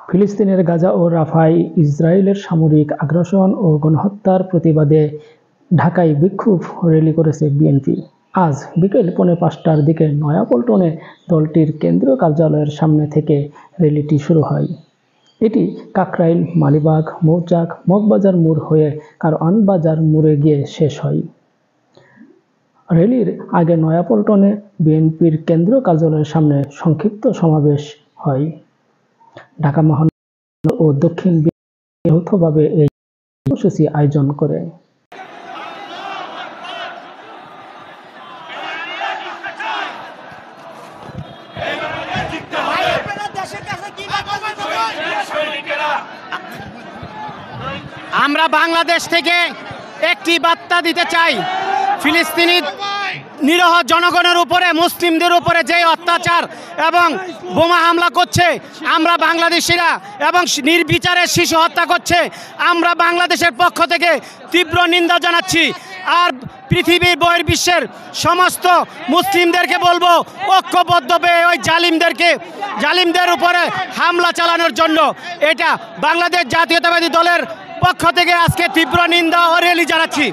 ফিলিস্তিনের গাজা ও রাফায় ইসরায়েলের সামরিক আগ্রাসন ও গণহত্যার প্রতিবাদে ঢাকায় বিক্ষোভ র্যালি করেছে বিএনপি। আজ বিকেল 4:45টার দিকে নয়াপল্টনে দলটির কেন্দ্রীয় কার্যালয়ের সামনে থেকে র্যালিটি শুরু হয়। এটি কাকরাইল, মালিবাগ, মৌচাক, মগবাজার মোড় হয়ে কারওয়ান বাজার মোড়ে গিয়ে শেষ হয়। র্যালির আগে নয়াপল্টনে বিএনপির কেন্দ্রীয় কার্যালয়ের সামনে সংক্ষিপ্ত সমাবেশ হয়। ঢাকা মহানগর ও দক্ষিণ বিএনপি যৌথভাবে এই কর্মসূচি আয়োজন করে। আমরা বাংলাদেশ থেকে একটি বার্তা দিতে চাই, ফিলিস্তিনি নিরহ জনগণের উপরে, মুসলিমদের উপরে যে অত্যাচার এবং বোমা হামলা করছে, আমরা বাংলাদেশিরা এবং নির্বিচারে শিশু হত্যা করছে, আমরা বাংলাদেশের পক্ষ থেকে তীব্র নিন্দা জানাচ্ছি। আর পৃথিবীর বহির্বিশ্বের সমস্ত মুসলিমদেরকে বলবো ঐক্যবদ্ধ হয়ে ওই জালিমদের উপরে হামলা চালানোর জন্য। এটা বাংলাদেশ জাতীয়তাবাদী দলের পক্ষ থেকে আজকে তীব্র নিন্দা ও র্যালি জানাচ্ছি।